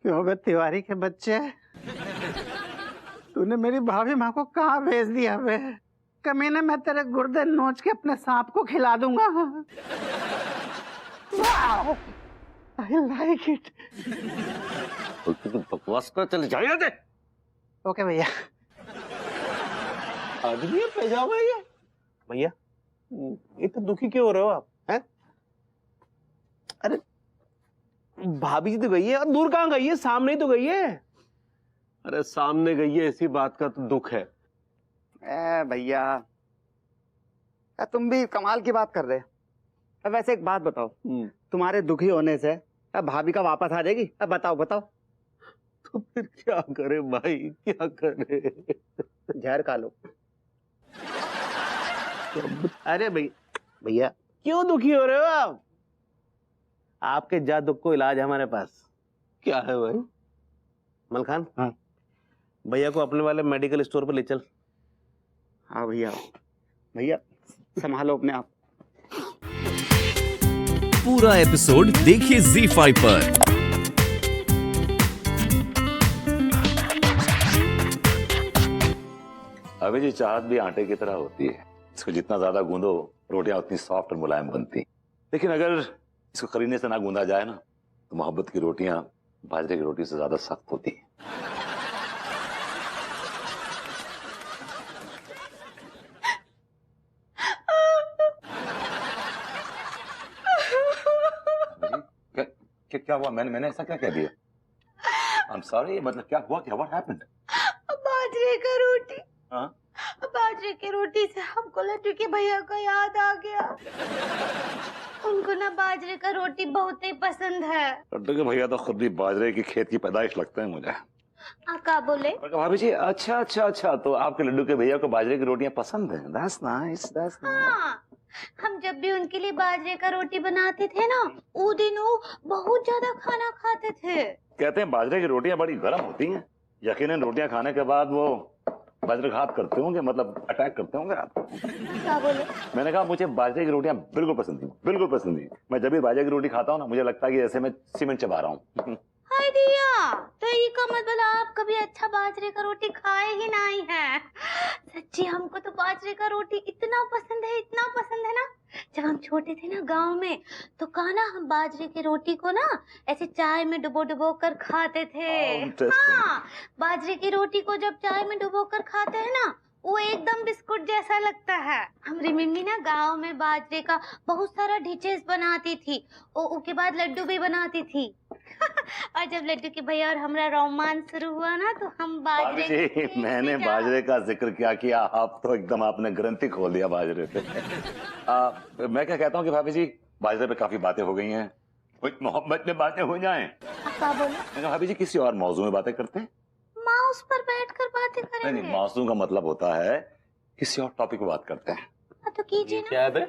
क्यों बे तिवारी के बच्चे, तूने मेरी भाभी माँ को कहाँ भेज दिया बे? कमीने, मैं तेरे गुर्दे नोच के अपने सांप को खिला दूंगा। I like it. तू बकवास कर, चल जाइए दे। ओके भैया। आदमी है पैजामा ये भैया, इतना दुखी क्यों हो रहे हो आप? हैं? अरे भाभी जी तो गई है, और दूर कहाँ गई है? सामने ही तो गई है। अरे सामने गई है, इसी बात का तो दुख है। ए भैया, तुम भी कमाल की बात कर रहे हो। अब वैसे एक बात बताओ, तुम्हारे दुखी होने से अब भाभी का वापस आ जाएगी? अब बताओ बताओ। तो फिर क्या करे भाई, क्या करे? जहर खा लो। अरे भैया क्यों दुखी हो रहे हो आप? आपके जादू को इलाज है हमारे पास। क्या है भाई? मलखान, हाँ भैया को अपने वाले मेडिकल स्टोर पर ले चल। हाँ भैया, भैया संभालो अपने आप। पूरा एपिसोड देखिए ZEE5 पर। अभी जी चाहत भी आटे की तरह होती है, इसको जितना ज्यादा गूंदो रोटियां उतनी सॉफ्ट और मुलायम बनती। लेकिन अगर इसको करीने से ना गूंदा जाए ना, तो मोहब्बत की रोटियां बाजरे की रोटी से ज्यादा सख्त होती है। क्या हुआ? मैंने ऐसा क्या कह दिया? आई एम सॉरी, मतलब क्या हुआ? क्या व्हाट हैपेंड? बाजरे का रोटी। हाँ? बाजरे की रोटी से हमको लड्डू के भैया का याद आ गया। उनको ना बाजरे का रोटी बहुत ही पसंद है। लड्डू के भैया तो खुद भी बाजरे की खेत की पैदाइश लगते हैं मुझे। क्या बोले? भाभी जी, अच्छा, तो आपके लड्डू के भैया को बाजरे की रोटियां पसंद हैं। That's nice, that's nice. हाँ, हम जब भी उनके लिए बाजरे का रोटी बनाते थे ना, वो दिन वो बहुत ज्यादा खाना खाते थे। कहते हैं बाजरे की रोटियां बड़ी गर्म होती हैं। यकीनन रोटियां खाने के बाद वो वज्रघात करते होंगे, मतलब अटैक करते होंगे आप। क्या बोले? मैंने कहा मुझे बाजरे की रोटियां बिल्कुल पसंद थी, बिल्कुल पसंद थी। मैं जब भी बाजरे की रोटी खाता हूँ ना, मुझे लगता है कि जैसे मैं सीमेंट चबा रहा हूँ। हाय दिया, तो ये का मतलब आप कभी अच्छा बाजरे का रोटी खाए ही नहीं है। सच्ची हमको तो बाजरे का रोटी इतना पसंद है ना। जब हम छोटे थे ना गांव में, तो कहा ना हम बाजरे की रोटी को ना ऐसे चाय में डुबो कर खाते थे। हाँ, बाजरे की रोटी को जब चाय में डुबो कर खाते हैं ना, वो एकदम बिस्कुट जैसा लगता है। हमारी मम्मी ना गांव में बाजरे का बहुत सारा डिशेस बनाती थी, उसके बाद लड्डू भी बनाती थी। और जब लड्डू के भैया और हमारा रोमांस शुरू हुआ ना, तो हम बाजरे मैंने बाजरे का जिक्र क्या किया, आप तो एकदम आपने ग्रंथि खोल दिया बाजरे पे। मैं क्या कहता हूँ कि भाभी जी, बाजरे पे काफी बातें हो गई हैं, कुछ मोहब्बत में बातें हो जाएं। क्या बोले? भाभी जी किसी और मौजू में बातें करते हैं। माउस पर बैठकर बातें करेंगे? नहीं, मौजू का मतलब होता है किसी और टॉपिक पे बात करते हैं। तो कीजिए ना। क्या है बे?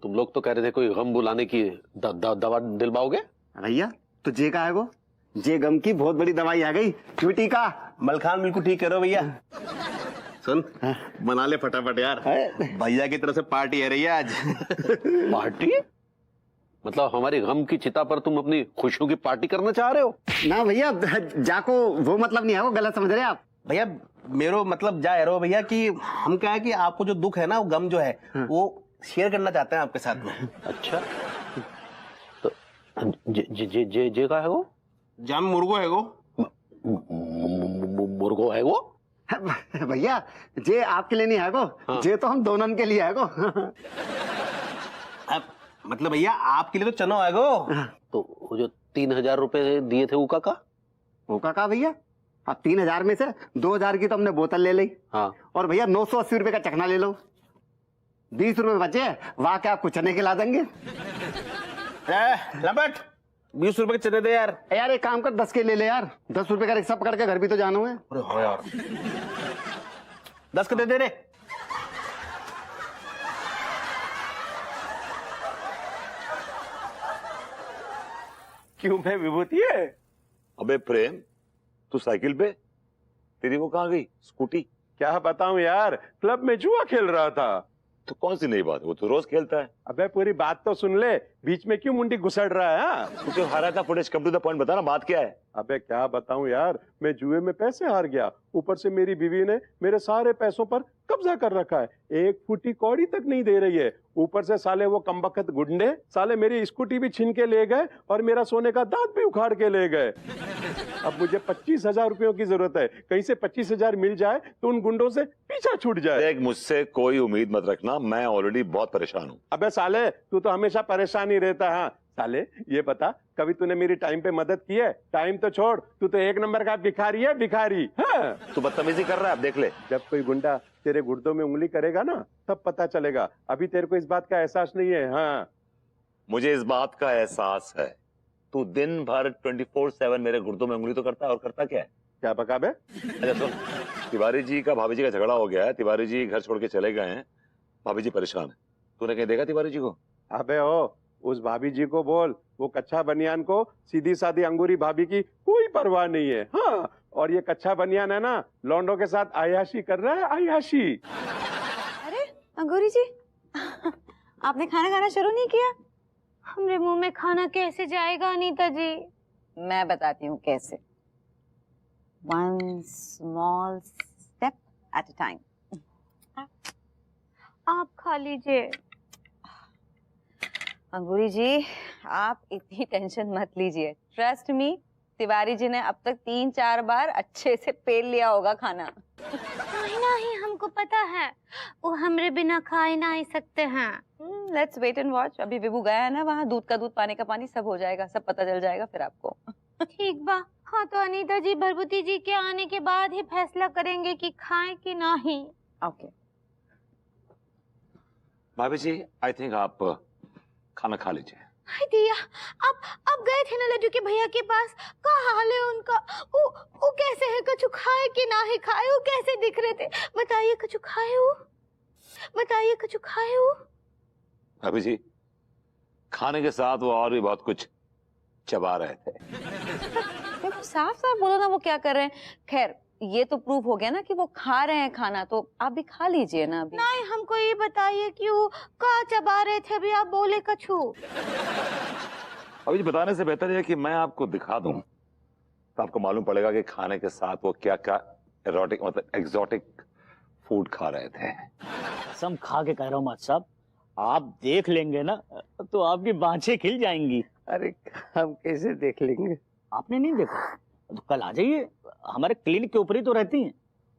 तुम लोग तो कह रहे थे कोई गम बुलाने की दवा दिलवाओगे। भैया तो जे का है वो, जे गम की बहुत बड़ी दवाई आ गई, चुटी का। मलखान बिल्कुल ठीक करो भैया। सुन, बना ले फटाफट यार, भैया की तरफ से पार्टी है रही है आज। पार्टी? मतलब हमारी गम की चिता पर तुम अपनी खुशियों की पार्टी करना चाह रहे हो? ना भैया, जाको वो मतलब नहीं है, वो गलत समझ रहे आप। भैया मेरो मतलब जा रहे हो भैया कि हम क्या है कि आपको जो दुख है ना, वो गम जो है, वो शेयर करना चाहते हैं आपके साथ में। अच्छा, तो जे का है वो? जाम मुर्गो है वो। मुर्गो है वो? भैया जे आपके लिए नहीं है को, हाँ। जे तो हम दोनों के लिए है को। अब मतलब भैया आपके लिए तो चनो है गो। तो वो जो 3000 रुपए दिए थे उका का? ओका का भैया, अब 3000 में से 2000 की तो हमने बोतल ले ली। हाँ। और भैया 980 रुपए का चखना ले लो, 20 रुपए बचे, वहां क्या कुछ नहीं खिला देंगे। लपट 20 रुपए के चने दे यार। यार एक काम कर, 10 के ले ले यार, 10 रुपए का रिक्शा पकड़ के घर भी तो जाना है। अरे हाँ यार, 10 के दे रे। क्यों भाई, विभूति है? अबे प्रेम, तू साइकिल पे, तेरी वो कहाँ गई स्कूटी? क्या बताऊं यार, क्लब में जुआ खेल रहा था, तो कौन सी नई बात है, वो तो रोज खेलता है। अबे पूरी बात तो सुन ले, बीच में क्यों मुंडी घुसड़ रहा है? हाँ? तू क्यों हारा था footage, come to the point बता ना, बात क्या है? अबे क्या बताऊं यार, मैं जुए में पैसे हार गया, ऊपर से मेरी बीवी ने मेरे सारे पैसों पर कब्जा कर रखा है, 1 फुटी कौड़ी तक नहीं दे रही है। ऊपर से साले वो कमबख्त गुंडे साले मेरी स्कूटी भी छीन के ले गए और मेरा सोने का दांत भी उखाड़ के ले गए। अब मुझे 25,000 रुपयों की जरूरत है, कहीं से 25,000 मिल जाए तो उन गुंडों से पीछा छूट जाए। देख, मुझसे कोई उम्मीद मत रखना, मैं ऑलरेडी बहुत परेशान हूँ। अबे साले, तू तो हमेशा परेशान ही रहता है। हाँ साले, ये बता कभी तूने मेरी टाइम पे मदद की है? टाइम तो छोड़, तू तो 1 नंबर का भिखारी है, भिखारी। हाँ? तू बदतमीजी कर रहा है, अब देख ले। जब कोई गुंडा तेरे गुर्दों में उंगली करेगा ना, तब पता चलेगा। अभी तेरे को इस बात का एहसास नहीं है। हाँ, मुझे इस बात का एहसास है। तू दिन भर 24/7 मेरे गुर्दों में उंगली तो करता है, और करता क्या है? क्या बका बे? अच्छा सुन, तिवारी जी का भाभी जी का झगड़ा हो गया है, तिवारी जी घर छोड़ के चले गए हैं, भाभी जी परेशान है। तूने कहीं देखा तिवारी जी को? अबे ओ, उस भाभी जी को बोल, वो कच्चा बनियान को सीधी सादी अंगूरी भाभी की कोई परवाह नहीं है। हाँ, और ये कच्चा बनियान है ना, लौंडों के साथ आयाशी कर रहा है, आयाशी। अरे अंगूरी जी, आपने खाना खाना शुरू नहीं किया? हमरे मुंह में खाना कैसे जाएगा अनीता जी? मैं बताती हूँ कैसे। 1 small step at a time. आप खा लीजिए। अंगूरी जी, आप इतनी टेंशन मत लीजिए। ट्रस्ट मी, तिवारी जी ने अब तक 3-4 बार अच्छे से पेल लिया होगा खाना। नहीं नहीं, हमको पता है, वो हमरे बिना खाए ना ही सकते हैं। Let's wait and watch. अभी विभू गया है ना वहाँ, दूध का दूध, पानी का पानी, सब हो जाएगा, सब पता चल जाएगा फिर आपको। ठीक बा। हाँ तो अनीता जी भरभूति जी के आने के बाद ही फैसला करेंगे कि खाएं कि नहीं। ओके। भाभी जी, आई थिंक आप खाना खा लीजिए। हाय दिया, अब गए थे ना लड्डू के भैया के पास, क्या हाल है उनका? वो कैसे है? कछु खाए कि ना ही खाए? वो कैसे दिख रहे थे? बताइए, कछु खाए हो? बताइए, कछु खाए हो? भाभी जी, खाने के साथ वो और भी बहुत कुछ चबा रहे थे। साफ साफ बोलो ना, वो क्या कर रहे हैं? खैर, ये तो प्रूफ हो गया ना कि वो खा रहे हैं खाना, तो आप भी खा लीजिए ना अभी। नहीं, हमको ये बताइए कि वो का चबा रहे थे, अभी आप बोले कछु। अभी बताने से बेहतर है कि मैं आपको दिखा दूं, तो आपको मालूम पड़ेगा कि खाने के साथ वो क्या क्या एरोटिक मतलब एग्जॉटिक फूड खा रहे थे। कसम खा के कह रहा हूँ मास्टर साहब, आप देख लेंगे ना तो आपकी बाँछें खिल जाएंगी। अरे हम कैसे देख लेंगे? आपने नहीं देखा तो कल आ जाइए, हमारे क्लिनिक के ऊपर ही तो रहती हैं।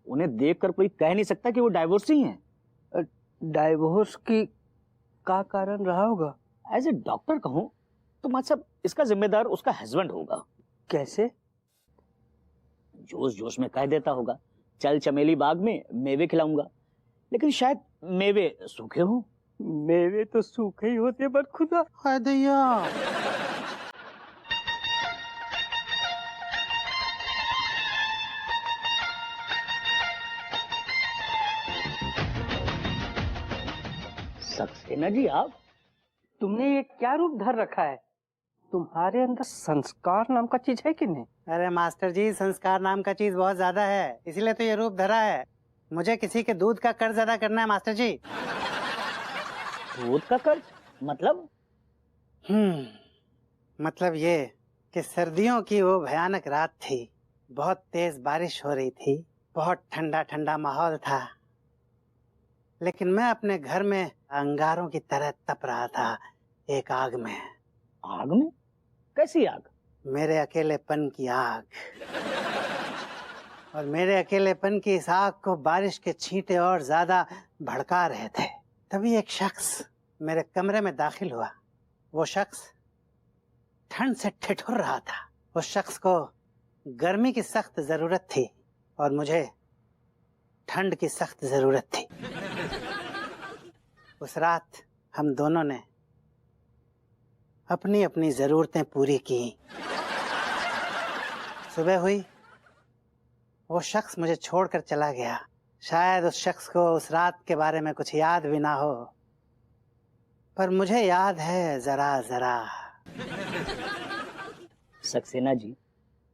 उन्हें देखकर कोई कह नहीं सकता कि वो डाइवोर्सी हैं। डाइवोर्स की का कारण रहा होगा? एज ए डॉक्टर कहूँ तो मास्टर साहब, इसका जिम्मेदार उसका हस्बैंड होगा। कैसे? जोश जोश में कह देता होगा, चल चमेली बाग में मेवे खिलाऊंगा, लेकिन शायद मेवे सूखे हों। मेवे तो सूखे ही होते, पर खुदा हाय दैया। सक्सेना जी, आप तुमने ये क्या रूप धर रखा है? तुम्हारे अंदर संस्कार नाम का चीज है कि नहीं? अरे मास्टर जी, संस्कार नाम का चीज बहुत ज्यादा है, इसीलिए तो ये रूप धरा है। मुझे किसी के दूध का कर्ज अदा करना है मास्टर जी। दूध का कर्ज मतलब? मतलब ये कि सर्दियों की वो भयानक रात थी, बहुत तेज बारिश हो रही थी, बहुत ठंडा ठंडा माहौल था, लेकिन मैं अपने घर में अंगारों की तरह तप रहा था एक आग में। आग में? कैसी आग? मेरे अकेलेपन की आग। और मेरे अकेलेपन की इस आग को बारिश के छींटे और ज्यादा भड़का रहे थे। तभी एक शख्स मेरे कमरे में दाखिल हुआ। वो शख्स ठंड से ठिठुर रहा था। उस शख्स को गर्मी की सख्त जरूरत थी और मुझे ठंड की सख्त जरूरत थी। उस रात हम दोनों ने अपनी अपनी जरूरतें पूरी की। सुबह हुई, वो शख्स मुझे छोड़कर चला गया। शायद उस शख्स को उस रात के बारे में कुछ याद भी ना हो, पर मुझे याद है जरा जरा। सक्सेना जी,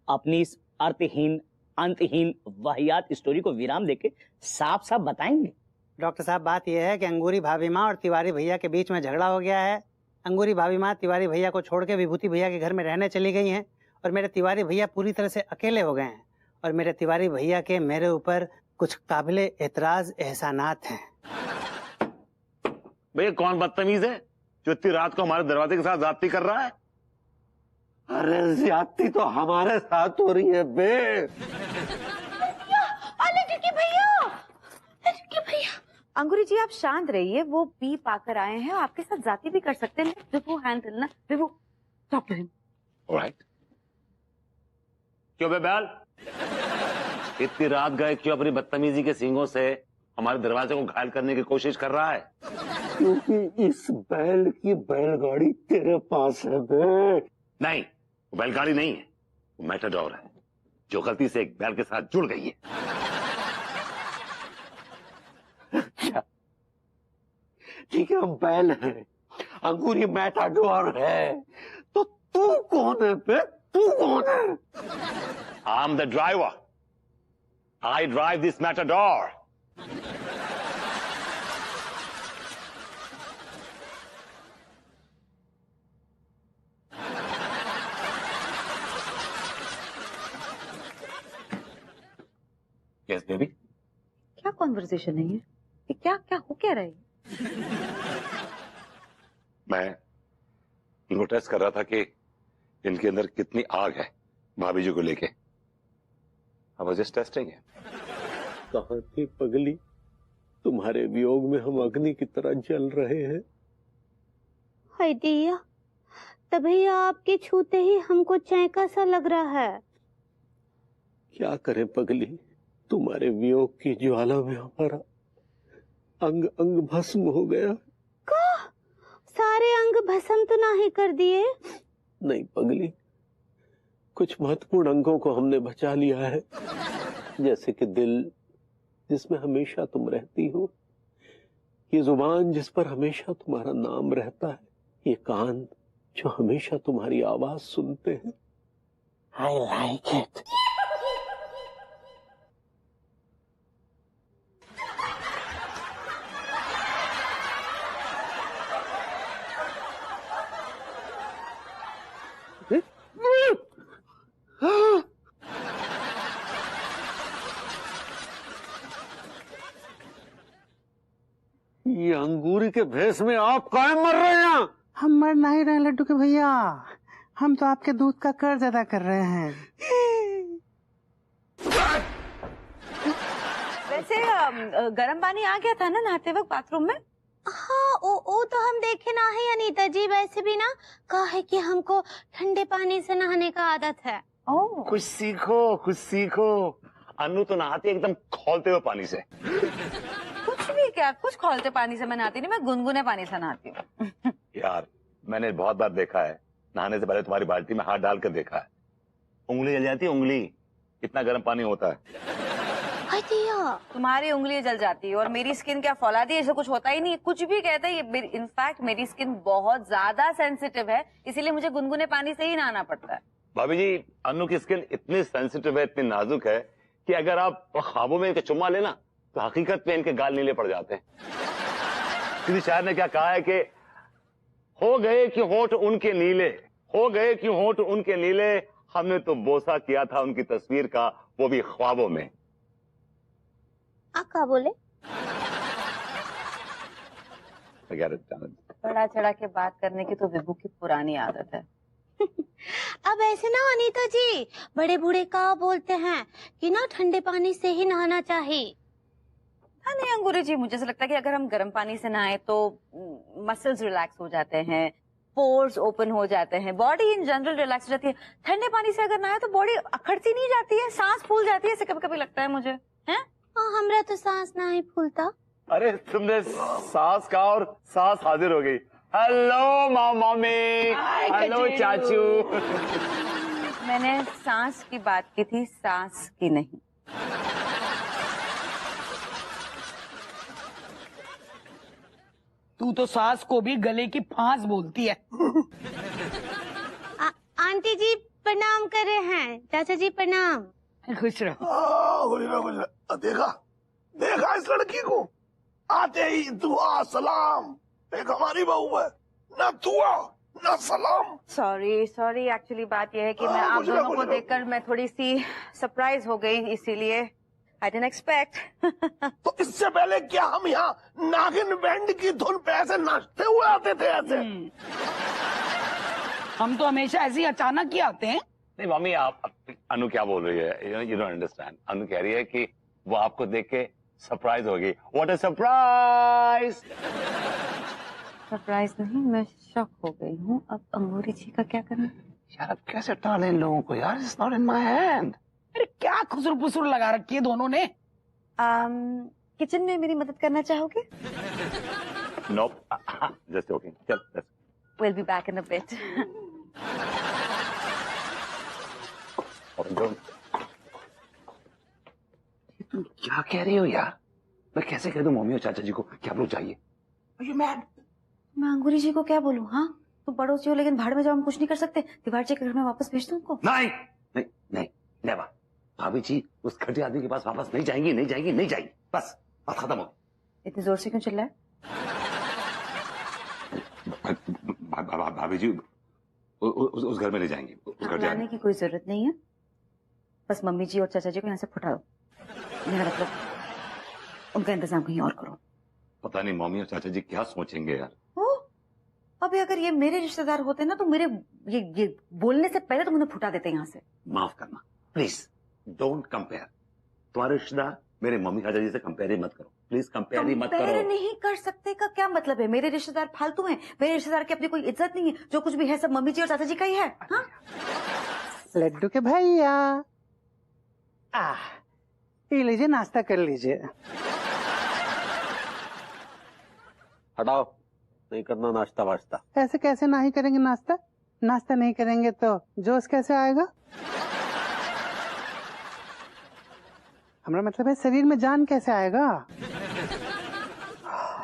अपनी इस अर्थहीन अंतहीन वाहियात स्टोरी को विराम देके साफ साफ बताएंगे डॉक्टर साहब बात यह है कि अंगूरी भाभी माँ और तिवारी भैया के बीच में झगड़ा हो गया है। अंगूरी भाभी माँ तिवारी भैया को छोड़ के विभूति भैया के घर में रहने चली गई हैं और मेरे तिवारी भैया पूरी तरह से अकेले हो गए हैं और मेरे तिवारी भैया के मेरे ऊपर कुछ काबिले एतराज एहसानात हैं। भैया कौन बदतमीज है जो इतनी रात को हमारे दरवाजे के साथ ज्यादती कर रहा है? अरे ज्यादती तो हमारे साथ हो रही है बे। अंगूरी जी आप शांत रहिए, वो पी पाकर आए हैं, आपके साथ जाती भी कर सकते हैं। विभू हैंडल ना, विभू टॉक टू हिम। ऑलराइट। क्यों बे बैल, इतनी रात गए क्यों अपनी बदतमीजी के सींगों से हमारे दरवाजे को घायल करने की कोशिश कर रहा है? क्योंकि इस बैल की बैलगाड़ी तेरे पास है बे। नहीं, वो बैलगाड़ी नहीं है, वो मैटाडोर है जो गलती से एक बैल के साथ जुड़ गई है। ठीक है, हम बैल हैं, अंगूरी मैटाडोर है, तो तू कौन है बे? तू कौन है? I am the driver, I drive this Matador. Yes baby. क्या कॉन्वर्सेशन है ये क्या क्या हो क्या रहा है? मैं इनको टेस्ट कर रहा था कि इनके अंदर कितनी आग है भाभी जी को लेके। आई वाज जस्ट टेस्टिंग है। कहाँ थी पगली? तुम्हारे वियोग में हम अग्नि की तरह जल रहे हैं। हाय दिया, तभी आपके छूते ही हमको चैंका सा लग रहा है। क्या करें पगली, तुम्हारे वियोग की ज्वाला में हमारा अंग अंग भस्म हो गया। सारे अंग भस्म तो नहीं कर दिए? नहीं पगली, कुछ महत्वपूर्ण अंगों को हमने बचा लिया है, जैसे कि दिल जिसमें हमेशा तुम रहती हो, ये जुबान जिस पर हमेशा तुम्हारा नाम रहता है, ये कान जो हमेशा तुम्हारी आवाज सुनते हैं। I like it. ये अंगूरी के भेष में आप काहे मर रहे हैं? हम मर नहीं रहे लड्डू के भैया, हम तो आपके दूध का कर्ज अदा कर रहे हैं। वैसे गर्म पानी आ गया था ना नहाते वक्त बाथरूम में? हाँ, ओ तो हम देखे ना है अनीता जी। वैसे भी ना कहा है कि हमको ठंडे पानी से नहाने का आदत है। कुछ सीखो, कुछ सीखो। अनु तो नहाती है एकदम खौलते हुए पानी से। कुछ भी क्या, कुछ खौलते पानी से मैं नहाती नहीं, मैं गुनगुने पानी से नहाती हूँ। यार मैंने बहुत बार देखा है, नहाने से पहले तुम्हारी बाल्टी में हाथ डालकर देखा है, उंगली जल जाती है, उंगली, इतना गर्म पानी होता है। तुम्हारी उंगली जल जाती है और मेरी स्किन क्या फौलादी है, ऐसा कुछ होता ही नहीं है। कुछ भी कहते हैं, इनफैक्ट मेरी स्किन बहुत ज्यादा सेंसिटिव है, इसीलिए मुझे गुनगुने पानी से ही नहाना पड़ता है। भाभी जी, अनु की स्किन इतनी सेंसिटिव है, इतनी नाजुक है कि अगर आप ख्वाबों में इनके चुम्मा लेना तो हकीकत में इनके गाल नीले पड़ जाते हैं। किसी शायर ने क्या कहा है कि हो गए कि होठ उनके नीले, हो गए कि होठ उनके नीले, हमने तो बोसा किया था उनकी तस्वीर का, वो भी ख्वाबों में। क्या बोले? बड़ा चढ़ा के बात करने की तो विभू की पुरानी आदत है। अब ऐसे ना अनीता जी, बड़े बूढ़े का बोलते हैं कि ना ठंडे पानी से ही नहाना चाहिए। हाँ नहीं अंगूरी जी, मुझे ऐसा लगता है कि अगर हम गर्म पानी से नहाए तो मसल्स रिलैक्स हो जाते हैं, पोर्स ओपन हो जाते हैं, बॉडी इन जनरल रिलैक्स हो जाती है। ठंडे पानी से अगर नहाए तो बॉडी अखड़ती नहीं जाती है, सांस फूल जाती है, ऐसे कभी कभी लगता है मुझे। हैं? हाँ, हमरा तो सांस नहीं फूलता। अरे तुमने सांस का और सांस हाजिर हो गई। हेलो मम्मी, हेलो चाचू। मैंने सांस की बात की थी, सांस की नहीं। तू तो सास को भी गले की फांस बोलती है। आंटी जी प्रणाम कर रहे हैं। चाचा जी प्रणाम। खुश रहो। देखा देखा इस लड़की को, आते ही दुआ सलाम। एक हमारी बहू है, ना दुआ ना सलाम। सॉरी एक्चुअली बात यह है कि मैं आप दोनों को देखकर मैं थोड़ी सी सरप्राइज हो गई, इसीलिए आई डिडंट एक्सपेक्ट। तो इससे पहले क्या हम यहाँ नागिन बैंड की धुन पे ऐसे नाचते हुए आते थे ऐसे? हम तो हमेशा ऐसे ही अचानक ही आते हैं। नहीं मम्मी, आप अनु क्या बोल रही है? You don't understand. अनु कह रही है कि वो आपको देख के सरप्राइज होगी। What a surprise! सरप्राइज नहीं, मैं शॉक हो गई हूँ। अब अंगूरी जी का क्या करना? यार अब कैसे टाले इन लोगों को यार? It's not in my hand. अरे क्या खुसर पुसर लगा रखी है दोनों ने। किचन में मेरी मदद करना चाहोगे? नोप, जस्ट जोकिंग। चल, We'll be back in a bit. तुम क्या कह रही हो यार? मैं कैसे कह दूं मम्मी और चाचा जी को क्या लोग चाहिए? मैं अंगूरी जी को क्या बोलूं? हाँ, तुम पड़ोसी हो लेकिन भाड़ में जाओ, हम कुछ नहीं कर सकते। दीवार जी के घर में वापस भेज दूं उनको? नहीं नहीं नहीं, नेवर। भाभी जी उस घटिया आदमी के पास वापस नहीं जाएंगी, नहीं जाएंगी, नहीं जाएंगी। बस बात खत्म हो। इतनी जोर से क्यों चिल्ला है? भाभी जी उस घर में नहीं जाएंगी। उस घर जाने की कोई जरूरत नहीं है। बस मम्मी जी और चाचा जी को यहाँ से फुटा दो। मेरा मतलब उनका इंतजाम कहीं और करो। पता नहीं मम्मी और चाचा जी क्या सोचेंगे यार। अबे अगर ये मेरे रिश्तेदार होते ना तो मेरे ये बोलने से पहले तो मुझे फुटा देते यहाँ से। माफ करना प्लीज, डोंट कंपेयर। तुम्हारे रिश्तेदार मेरे मम्मी चाचा जी से कंपेयर ही मत करो प्लीज, कंपेयर ही मत करो। कंपेयर नहीं कर सकते का क्या मतलब है? मेरे रिश्तेदार फालतू हैं, मेरे रिश्तेदार की अपनी कोई इज्जत नहीं है। जो कुछ भी है सब मम्मी जी और चाचा जी का ही है। हाँ? लड्डू के भैया, पी लीजिए, नाश्ता कर लीजिए। हटाओ, नहीं करना नाश्ता वाश्ता। ऐसे कैसे नहीं करेंगे नाश्ता? नाश्ता नहीं करेंगे तो जोश कैसे आएगा? हमारा मतलब है शरीर में जान कैसे आएगा?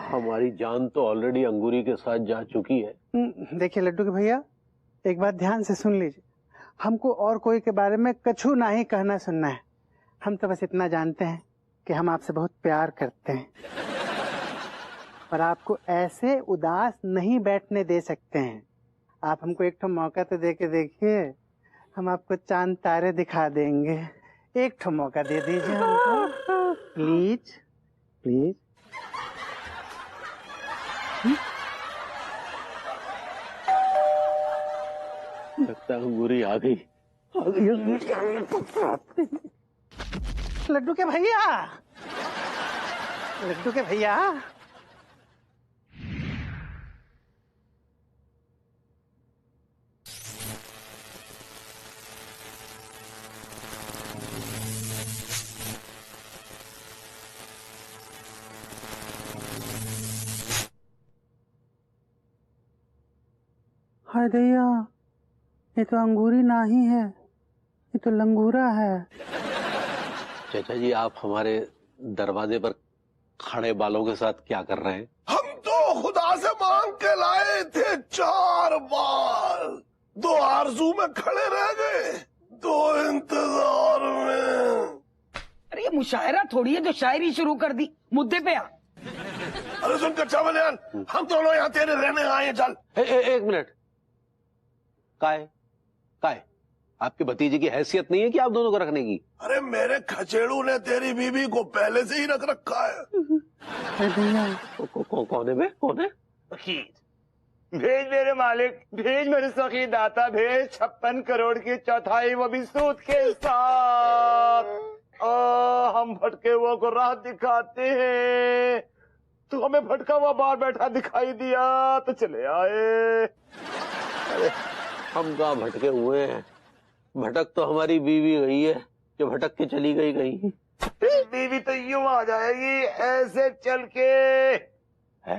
हमारी जान तो ऑलरेडी अंगूरी के साथ जा चुकी है। देखिए लड्डू के भैया, एक बात ध्यान से सुन लीजिए। हमको और कोई के बारे में कछु नहीं कहना सुनना है। हम तो बस इतना जानते हैं कि हम आपसे बहुत प्यार करते हैं और आपको ऐसे उदास नहीं बैठने दे सकते हैं। आप हमको एक ठो मौका तो दे के देखिए, हम आपको चांद तारे दिखा देंगे। एक ठो मौका दे दीजिए हमको, प्लीज प्लीज। लगता है अंगूरी आ गई। लड्डू के भैया, लड्डू के भैया, हाय दैया, ये तो अंगूरी नहीं है, ये तो लंगूरा है। चाचा जी आप हमारे दरवाजे पर खड़े बालों के साथ क्या कर रहे हैं? हम तो खुदा से मांग के लाए थे 4 बाल, 2 आरज़ू में खड़े रह गए, 2 इंतजार में। अरे ये मुशायरा थोड़ी है जो शायरी शुरू कर दी। मुद्दे पे आ। अरे सुन कच्चा बनियान, हम दोनों यहाँ तेरे रहने आए हैं। चल एक मिनट, काय आपके भतीजे की हैसियत नहीं है कि आप दोनों को रखने की? अरे मेरे खचेड़ू ने तेरी बीवी को पहले से ही रख रखा है। कौन है बे? कौन है? भेज मेरे मालिक, भेज मेरे सखी दाता, भेज 56 करोड़ की चौथाई, वो भी सूद के साथ। हम भटके हुआ को राह दिखाते हैं, तो हमें भटका हुआ बाहर बैठा दिखाई दिया तो चले आए। अरे हम कहाँ भटके हुए हैं? भटक तो हमारी बीवी गई है, जो भटक के चली गई। बीवी तो यूं आ जाएगी ऐसे चल के। है?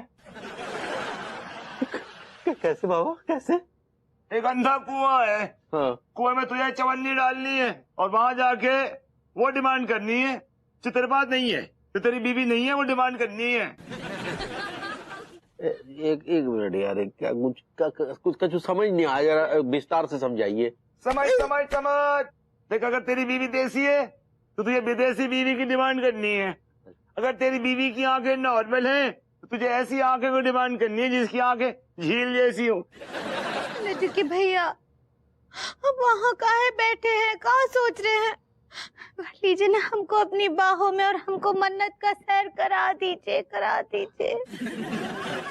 कैसे बाबा, कैसे? एक अंधा कुआं है, हाँ। कुएं में तुझे चवन्नी डालनी है और वहां जाके वो डिमांड करनी है जो तेरे पास नहीं है, जो तेरी बीवी नहीं है, वो डिमांड करनी है। एक मिनट यार, क्या कुछ समझ नहीं आया, जरा विस्तार से समझाइए। समझ। देख, अगर तेरी बीवी देसी है तो तुझे विदेशी बीवी की डिमांड करनी है, अगर तेरी बीवी की आंखें नॉर्मल हैं तो तुझे ऐसी आंखें को डिमांड करनी है जिसकी आंखें झील जैसी हो। लड्डू के भैया अब वहाँ काहे बैठे हैं, कहाँ सोच रहे हैं? लीजिए ना हमको अपनी बाहों में और हमको मन्नत का सैर करा दीजिए, करा दीजिए।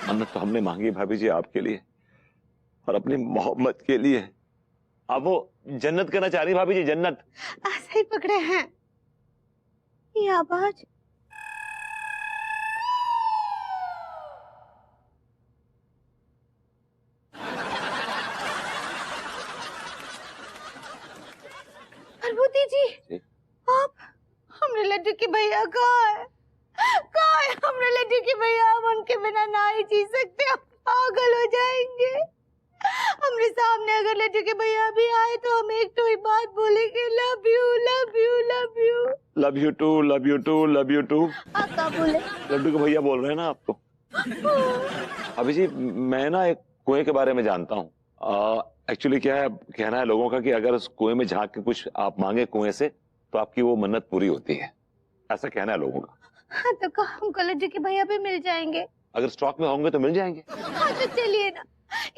मन्नत तो हमने मांगी भाभी जी आपके लिए और अपनी मोहब्बत के लिए। आप वो जन्नत करना चाह रही भाभी जी, जन्नत। ऐसे ही पकड़े हैं ये आवाज। प्रभुति जी आप, हमरे लड्डू के भैया कहाँ है? कहाँ है हमरे लड्डू के भैया? हम उनके बिना ना ही जी सकते, हम पागल हो जाएंगे। हमरे सामने अगर लड्डू के भैया भी आए तो हम एक तो ही बात बोलेंगे, love you love you love you. Love you too, love you too, love you too. आप क्या बोले? लड्डू के भैया बोल रहे हैं ना आपको। अभी जी मैं ना एक कुएं के बारे में जानता हूँ। एक्चुअली क्या है, कहना है लोगों का कि अगर उस कुएं में झांक के कुछ आप मांगे कुएं से तो आपकी वो मन्नत पूरी होती है, ऐसा कहना है लोगों का। हाँ तो कहाँ हमको लड्डू के भैया भी मिल जाएंगे? अगर स्टॉक में होंगे तो मिल जाएंगे। हाँ तो चलिए ना,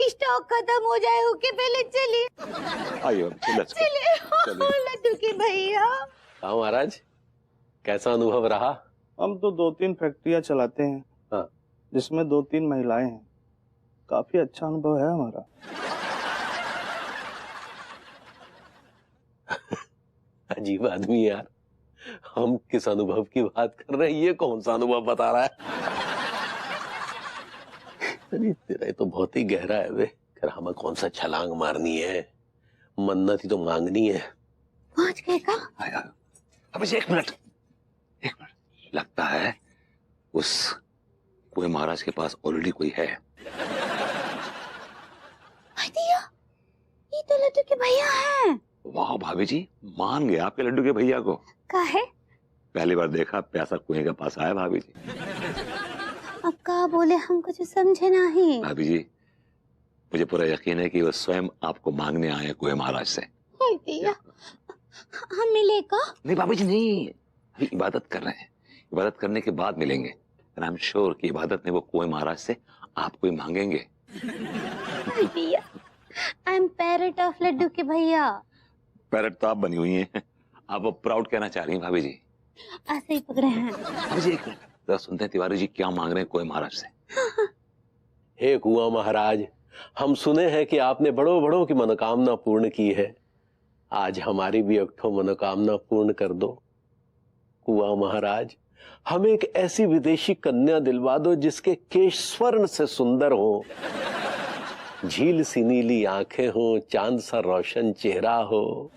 स्टॉक खत्म हो जाए उसके पहले चलिए। आइए चलिए लड्डू के भैया। हाँ महाराज, कैसा अनुभव रहा? हम तो 2-3 फैक्ट्रियां चलाते हैं, हाँ, जिसमें 2-3 महिलाएं हैं। काफी अच्छा अनुभव है हमारा। अजीब आदमी यार, हम किस अनुभव की बात कर रहे हैं, ये कौन सा अनुभव बता रहा है? अरे तेरा तो बहुत ही गहरा है वे। कर हमें कौन सा छलांग मारनी है, मन्नत ही तो मांगनी है। पहुंच गए का? अभी एक मिनट, लगता है उस कुएं महाराज के पास ऑलरेडी कोई है। दिया, ये तो लड्डू के भैया हैं। वाह भाभी जी, मान गए आपके लड्डू के भैया को। काहे? पहली बार देखा प्यासा कुएं के पास आया भाभी जी। अब का बोले हम कुछ समझे नहीं। भाभी जी मुझे पूरा यकीन है कि वो स्वयं आपको मांगने आए कुएं महाराज से। दिया, हम मिले का? नहीं भाभी जी नहीं, अभी इबादत कर रहे हैं, इबादत करने के बाद मिलेंगे। आई एम श्योर कि इबादत में वो कुएं महाराज से आपको ही मांगेंगे। I am parrot of Laddoo के भैया। पैरट तो आप बनी हुई हैं, आप वो प्राउड कहना चाह रही हैं भाभी जी। ऐसे ही पकड़े हैं। भाभी जी एक मिनट, जरा सुनते हैं तिवारी जी क्या मांग रहे हैं कुएं महाराज से। हे कुआं महाराज, हम सुने हैं कि आपने बड़ों बड़ों की मनोकामना पूर्ण की है। आज हमारी भी एक ठो मनोकामना पूर्ण कर दो। कुआं महाराज, हमें एक ऐसी विदेशी कन्या दिलवा दो जिसके केश स्वर्ण से सुंदर हो, झील सी नीली आंखें हो, चांद सा रोशन चेहरा हो,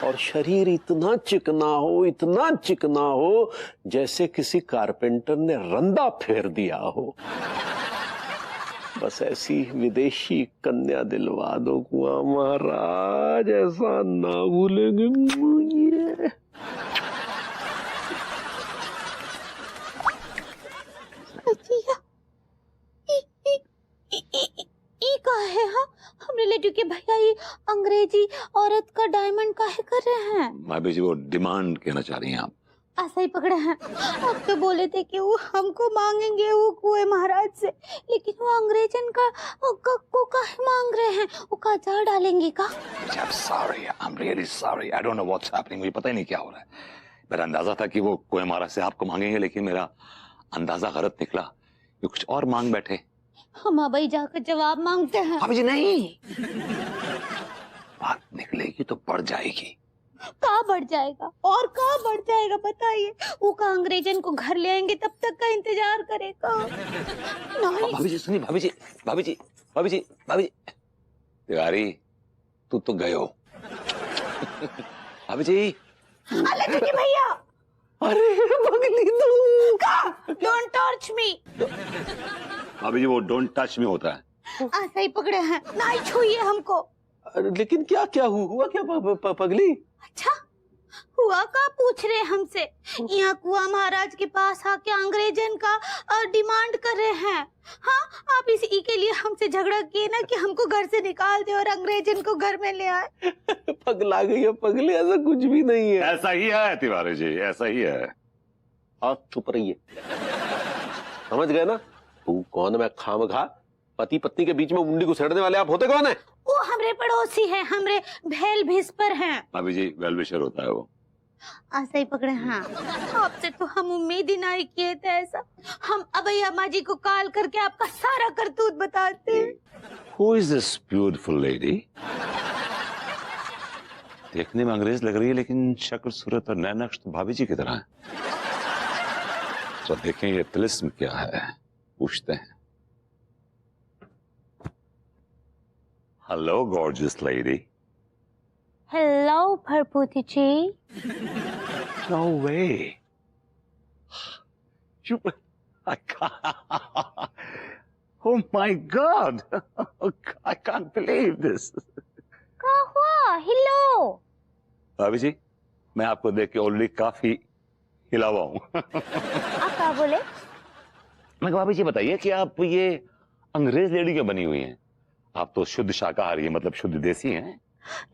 और शरीर इतना चिकना हो, इतना चिकना हो जैसे किसी कारपेंटर ने रंदा फेर दिया हो। बस ऐसी विदेशी कन्या दिलवा दो कुआं महाराज, ऐसा ना भूलेंगे। का है? हाँ हमने लड्डू के भैया ये अंग्रेजी औरत का डायमंड काहे कर रहे हैं? भाभी जी वो डिमांड कहना चाह रही हैं आप। ऐसा ही पकड़े हैं। आप तो बोले थे कि वो हमको मांगेंगे वो कुएं महाराज से, लेकिन वो अंग्रेजन का को काहे मांग रहे हैं? वो का जार डालेंगे का? I'm sorry, I'm really sorry. I don't know what's happening. मुझे पता ही नहीं क्या हो रहा है। मेरा अंदाजा था कि वो कुएं महाराज से आपको मांगेंगे, लेकिन मेरा अंदाजा गलत निकला, ये कुछ और मांग बैठे। हम अब ही जाकर जवाब मांगते हैं। भाभी जी नहीं, बात निकलेगी तो बढ़ जाएगी। कहाँ बढ़ जाएगा और कहाँ बढ़ जाएगा बताइए? वो का अंग्रेजन को घर ले आएंगे तब तक का इंतजार करेगा। नहीं भाभी जी सुनिए, भाभी जी भाभी जी भाभी जी भाभी जी, तिवारी तू तो गए हो। भाभी जी भैया, अरे पगली तू, डोंट टच मी। भाभी जी वो डोंट टच मी होता है। ऐसा ही पकड़े हैं, नहीं छूइए हमको। लेकिन क्या क्या हुआ क्या पगली? अच्छा हुआ का पूछ रहे हमसे? यहाँ कुआं महाराज के पास आके अंग्रेजन का डिमांड कर रहे हैं। हाँ आप इसी के लिए हमसे झगड़ा किए ना कि हमको घर से निकाल दे और अंग्रेजन को घर में ले आए। पगला गई है पगली, ऐसा कुछ भी नहीं है। ऐसा ही है तिवारी जी, ऐसा ही है। आप चुप रहिए। समझ गए ना? तू कौन, मैं खामखा पति पत्नी के बीच में मुंडी घुसेड़ने वाले आप होते कौन है? वो हमरे पड़ोसी हैं, हमरे भेल भिस्पर हैं। भाभी जी वेल विशर होता है वो। ऐसा ही पकड़े। हाँ, आपसे तो हम उम्मीद ही नहीं किए थे ऐसा। हम अभय अम्मा जी को कॉल करके आपका सारा करतूत बताते। Who is this beautiful lady? देखने में अंग्रेज लग रही है लेकिन शक्ल सूरत और नैनक्श तो भाभी जी की तरह है। तो देखें ये तिलिस्म क्या है, पूछते हैं। Hello gorgeous lady. हेलो भरपूती ji. No way. You, I can't. Oh my God. I can't believe this. क्या हुआ? हिलो। भाभी जी, मैं आपको देख के ऑलरेडी काफी हिला हुआ हूँ। आप क्या बोले? मैं भाभी जी बताइए कि आप ये अंग्रेज लेडी क्यों बनी हुई हैं? आप तो शुद्ध शाकाहारी हैं, मतलब शुद्ध देसी हैं।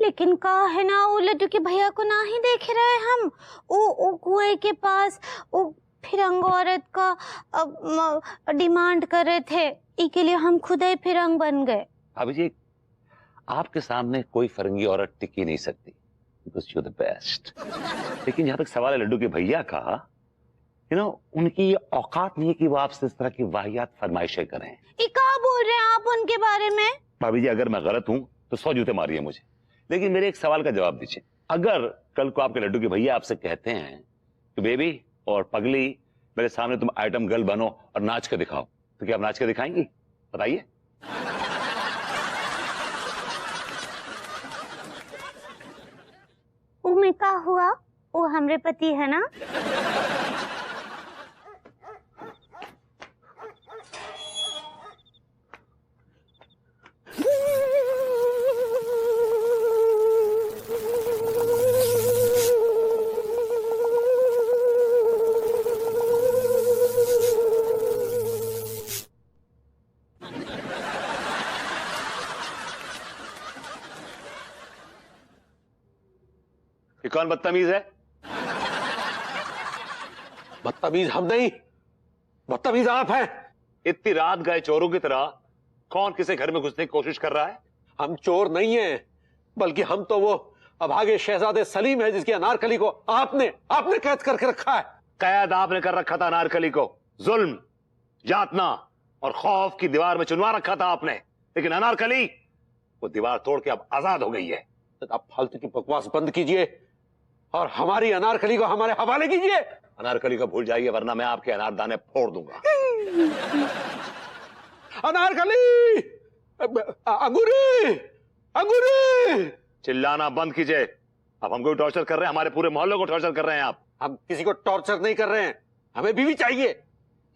लेकिन कहा है ना, वो लड्डू के भैया को ना ही देख रहे हम। वो कुएं के पास वो फिरंग औरत का डिमांड कर रहे थे, इसके लिए हम खुद ही फिरंग बन गए। भाभी जी, आपके सामने कोई फरंगी औरत टिकी नहीं सकती, because you are the best. लेकिन जहां तक सवाल है लड्डू के भैया का, उनकी ये औकात नहीं है कि वो आपसे इस तरह की वाहियात फरमाइशें करें। ये क्या बोल रहे हैं आप उनके बारे में? भाभी जी, अगर मैं गलत हूं तो 100 जूते मारिए मुझे, लेकिन मेरे एक सवाल का जवाब दीजिए। अगर कल को आपके लड्डू के भैया आपसे कहते हैं कि बेबी और पगली मेरे सामने तुम आइटम गर्ल बनो और नाच के दिखाओ, तो क्या आप नाच के दिखाएंगी? बताइए। वो में क्या हुआ? वो हमरे पति है ना। ये कौन बदतमीज है? बदतमीज हम नहीं, बदतमीज आप हैं। इतनी रात गए चोरों की तरह कौन किसे घर में घुसने की कोशिश कर रहा है? हम चोर नहीं हैं, बल्कि हम तो वो अभागे शहजादे सलीम है जिसकी अनारकली को आपने कैद करके रखा है। कैद आपने कर रखा था अनारकली को, जुल्म, यातना और खौफ की दीवार में चुनवा रखा था आपने, लेकिन अनारकली वो दीवार तोड़ के अब आजाद हो गई है। तो आप फालतू की बकवास बंद कीजिए और हमारी अनारकली को हमारे हवाले कीजिए। अनारकली को भूल जाइए वरना मैं आपके अनारदाने फोड़ दूंगा। अनारकली, अंगूरी, अंगूरी। चिल्लाना बंद कीजिए। अब हमको टॉर्चर कर रहे हैं, हमारे पूरे मोहल्ले को टॉर्चर कर रहे हैं आप। हम किसी को टॉर्चर नहीं कर रहे हैं, हमें बीवी चाहिए।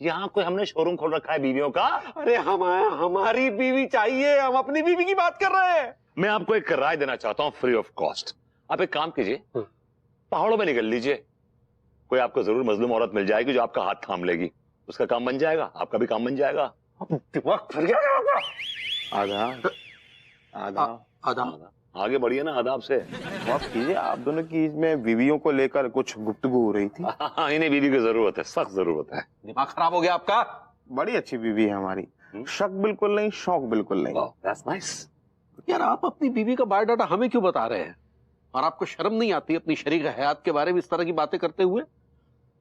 यहाँ कोई हमने शोरूम खोल रखा है बीवियों का? अरे हमारी बीवी चाहिए, हम अपनी बीवी की बात कर रहे हैं। मैं आपको एक राय देना चाहता हूँ फ्री ऑफ कॉस्ट। आप एक काम कीजिए, पहाड़ों में निकल लीजिए, कोई आपको जरूर मजलूम औरत मिल जाएगी जो आपका हाथ थाम लेगी, उसका काम बन जाएगा, आपका भी काम बन जाएगा। दिमाग फिर गया। आदाब आदाब आदाब। आगे बढ़िए ना आदाब से। माफ कीजिए, आप दोनों की इसमें बीवियों को लेकर कुछ गुफ्तगू हो रही थी। हाँ, इन्हें बीवी की जरूरत है, सख्त जरूरत है। दिमाग खराब हो गया आपका? बड़ी अच्छी बीवी है हमारी, शक बिल्कुल नहीं, शौक बिल्कुल नहीं। That's nice. यार आप अपनी बीवी का बायोडाटा हमें क्यों बता रहे हैं? और आपको शर्म नहीं आती अपनी शरीक हयात के बारे में इस तरह की बातें करते हुए?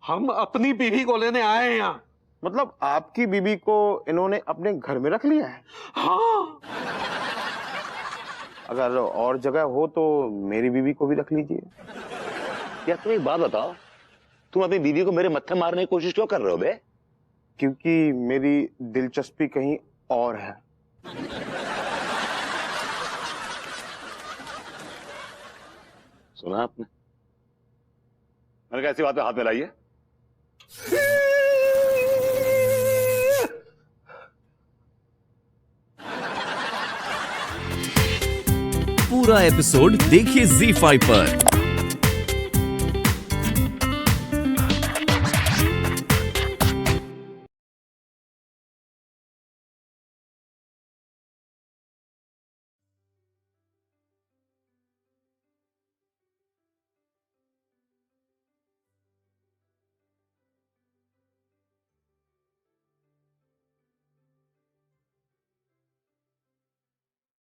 हम अपनी बीवी को लेने आए हैं यहाँ। मतलब आपकी बीवी को इन्होंने अपने घर में रख लिया है? हाँ। अगर और जगह हो तो मेरी बीवी को भी रख लीजिए। यार तुम एक बात बताओ, तुम अपनी बीवी को मेरे मत्थे मारने की कोशिश क्यों कर रहे हो बे? क्योंकि मेरी दिलचस्पी कहीं और है। सुना आपने? मैंने कहा ऐसी बात पे हाथ मिलाइए। पूरा एपिसोड देखिए ZEE5 पर।